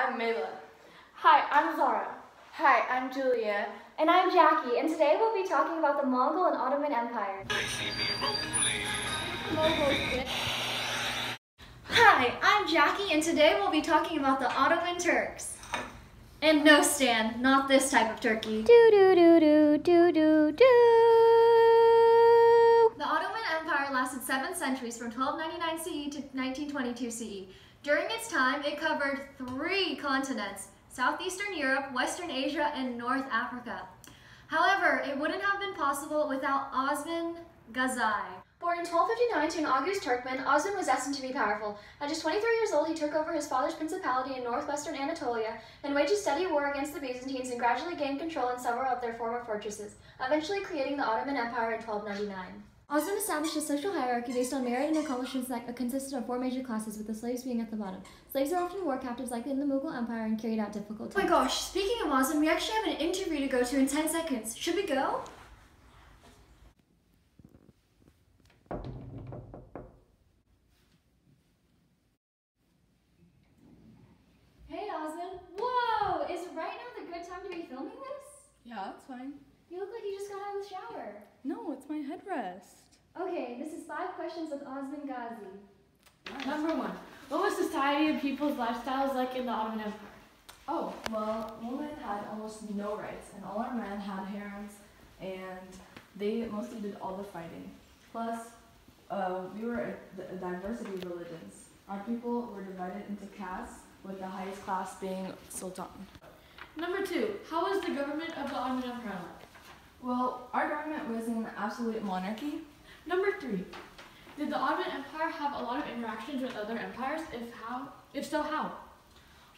I'm Mela. Hi, I'm Zara. Hi, I'm Julia. And I'm Jackie, and today we'll be talking about the Mongol and Ottoman Empire. Hi, I'm Jackie, and today we'll be talking about the Ottoman Turks. And no, Stan, not this type of turkey. The Ottoman Empire lasted 7 centuries from 1299 CE to 1922 CE. During its time, it covered 3 continents: Southeastern Europe, Western Asia, and North Africa. However, it wouldn't have been possible without Osman Ghazai. Born in 1259 to an August Turkmen, Osman was destined to be powerful. At just 23 years old, he took over his father's principality in northwestern Anatolia and waged a steady war against the Byzantines and gradually gained control in several of their former fortresses, eventually creating the Ottoman Empire in 1299. Osman established a social hierarchy based on merit and accomplishments that consisted of 4 major classes, with the slaves being at the bottom. Slaves are often war captives like in the Mughal Empire and carried out difficult tasks. Oh my gosh, speaking of Osman, we actually have an interview to go to in 10 seconds. Should we go? Hey Osman. Whoa! Is right now the good time to be filming this? Yeah, that's fine. You look like you just got out of the shower. No, it's my headrest. Okay, this is 5 questions with Osman Ghazi. Number 1. What was society and people's lifestyles like in the Ottoman Empire? Oh, well, women had almost no rights, and all our men had harems, and they mostly did all the fighting. Plus, we were a diversity of religions. Our people were divided into castes, with the highest class being Sultan. Number 2. How was the government of the Ottoman Empire like? Well, our government was an absolute monarchy. Number 3. Did the Ottoman Empire have a lot of interactions with other empires? If so, how?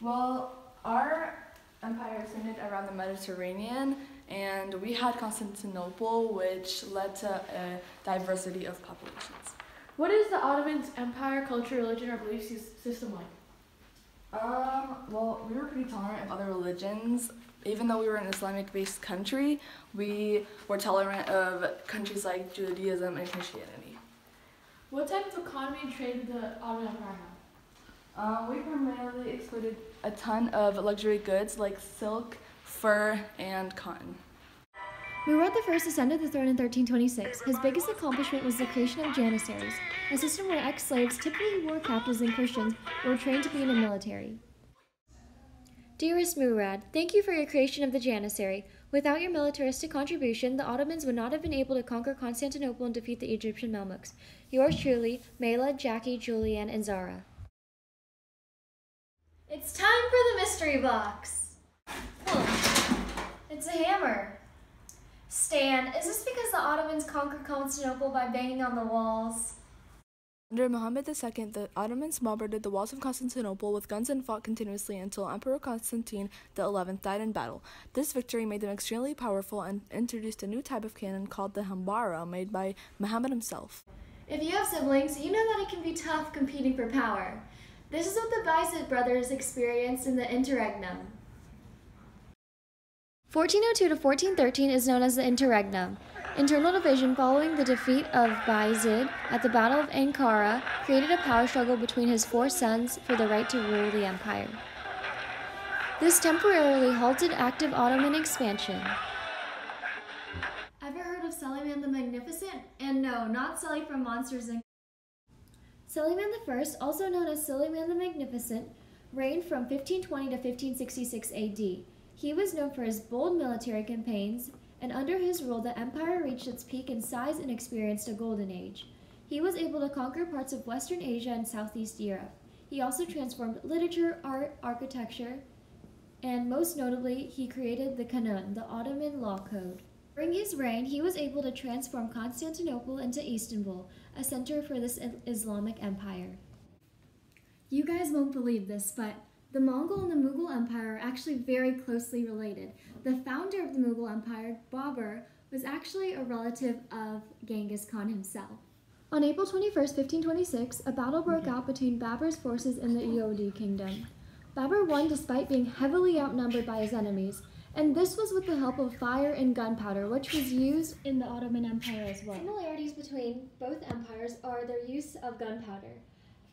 Well, our empire centered around the Mediterranean, and we had Constantinople, which led to a diversity of populations. What is the Ottoman Empire culture, religion, or belief system like? Well, we were pretty tolerant of other religions. Even though we were an Islamic-based country, we were tolerant of countries like Judaism and Christianity. What type of economy and trade did the Ottoman Empire have? We primarily exported a ton of luxury goods like silk, fur, and cotton. Murad I ascended the throne in 1326. His biggest accomplishment was the creation of janissaries, a system where ex-slaves, typically war captives and Christians, were trained to be in the military. Dearest Murad, thank you for your creation of the janissary. Without your militaristic contribution, the Ottomans would not have been able to conquer Constantinople and defeat the Egyptian Mamluks. Yours truly, Mela, Jackie, Julianne, and Zara. It's time for the mystery box. It's a hammer. Stan, is this because the Ottomans conquered Constantinople by banging on the walls? Under Muhammad II, the Ottomans bombarded the walls of Constantinople with guns and fought continuously until Emperor Constantine XI died in battle. This victory made them extremely powerful and introduced a new type of cannon called the Hambara, made by Muhammad himself. If you have siblings, you know that it can be tough competing for power. This is what the Bayezid brothers experienced in the interregnum. 1402 to 1413 is known as the interregnum. Internal division following the defeat of Bayezid at the Battle of Ankara created a power struggle between his 4 sons for the right to rule the empire. This temporarily halted active Ottoman expansion. Ever heard of Suleiman the Magnificent? And no, not Sully from Monsters Inc. Suleiman I, also known as Suleiman the Magnificent, reigned from 1520 to 1566 AD. He was known for his bold military campaigns, and under his rule the empire reached its peak in size and experienced a golden age. He was able to conquer parts of Western Asia and Southeast Europe. He also transformed literature, art, architecture, and most notably, he created the Kanun, the Ottoman law code. During his reign, he was able to transform Constantinople into Istanbul, a center for this Islamic empire. You guys won't believe this, but the Mongol and the Mughal Empire are actually very closely related. The founder of the Mughal Empire, Babur, was actually a relative of Genghis Khan himself. On April 21, 1526, a battle broke out between Babur's forces and the Eoadi kingdom. Babur won despite being heavily outnumbered by his enemies, and this was with the help of fire and gunpowder, which was used in the Ottoman Empire as well. Similarities between both empires are their use of gunpowder.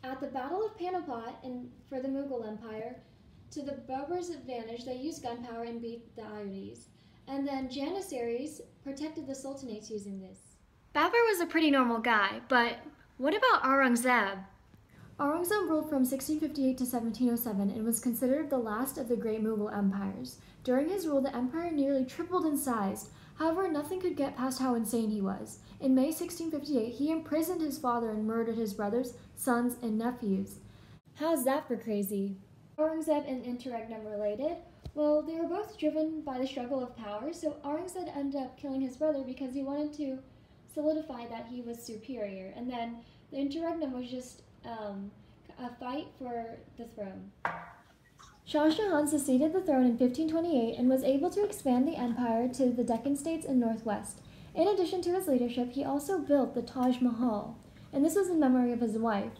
At the Battle of Panipat for the Mughal Empire, To the Baburs' advantage, they used gunpowder and beat the Ayuris. And then Janissaries protected the sultanates using this. Babur was a pretty normal guy, but what about Aurangzeb? Aurangzeb ruled from 1658 to 1707 and was considered the last of the great Mughal empires. During his rule, the empire nearly tripled in size. However, nothing could get past how insane he was. In May 1658, he imprisoned his father and murdered his brothers, sons, and nephews. How's that for crazy? Aurangzeb and Interregnum related? Well, they were both driven by the struggle of power, so Aurangzeb ended up killing his brother because he wanted to solidify that he was superior. And then the Interregnum was just a fight for the throne. Shah Jahan succeeded the throne in 1528 and was able to expand the empire to the Deccan states and northwest. In addition to his leadership, he also built the Taj Mahal, and this was in memory of his wife.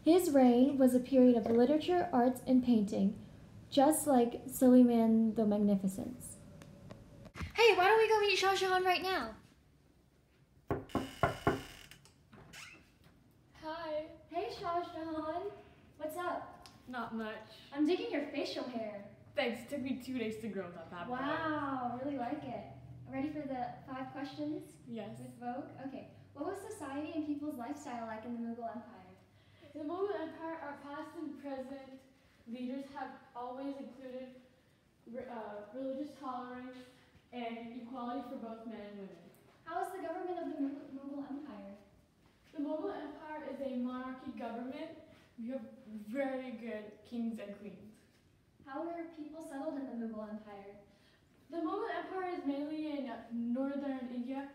His reign was a period of literature, arts, and painting, just like Suleiman the Magnificent. Hey, why don't we go meet Shah Jahan right now? Hi. Hey, Shah Jahan. What's up? Not much. I'm digging your facial hair. Thanks. It took me 2 days to grow that back. Wow, really like it. Ready for the 5 questions? Yes. With Vogue? Okay. What was society and people's lifestyle like in the Mughal Empire? In the Mughal Empire, our past and present leaders have always included religious tolerance and equality for both men and women. How was the government of the Mughal Empire? The Mughal Empire is a monarchy government. We have very good kings and queens. How were people settled in the Mughal Empire? The Mughal Empire is mainly in northern India,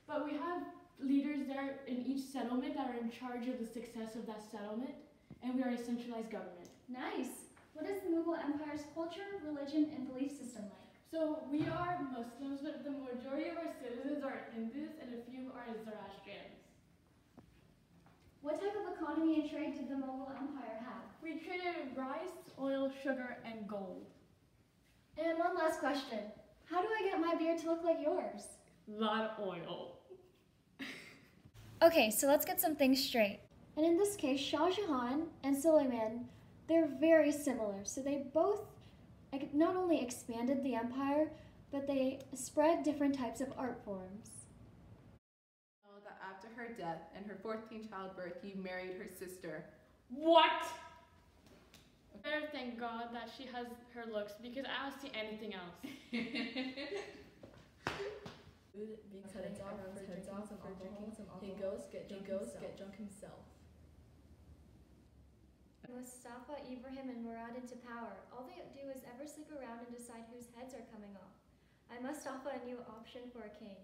but we have leaders there in each settlement that are in charge of the success of that settlement, and we are a centralized government. Nice. What is the Mughal Empire's culture, religion, and belief system like? So we are Muslims, but the majority of our citizens are Hindus and a few are Zoroastrians. What type of economy and trade did the Mughal Empire have? We traded rice, oil, sugar, and gold. And one last question. How do I get my beard to look like yours? Lot of oil. Okay, so let's get some things straight. And in this case, Shah Jahan and Suleiman, they're very similar. So they both not only expanded the empire, but they spread different types of art forms. That after her death and her 14th childbirth, he married her sister. What? Better thank God that she has her looks because I don't see anything else. Being heads off for drinking some alcohol. He goes get drunk himself. Mustafa, Ibrahim, and Murad into power. All they do is ever sleep around and decide whose heads are coming off. I Mustafa a new option for a king.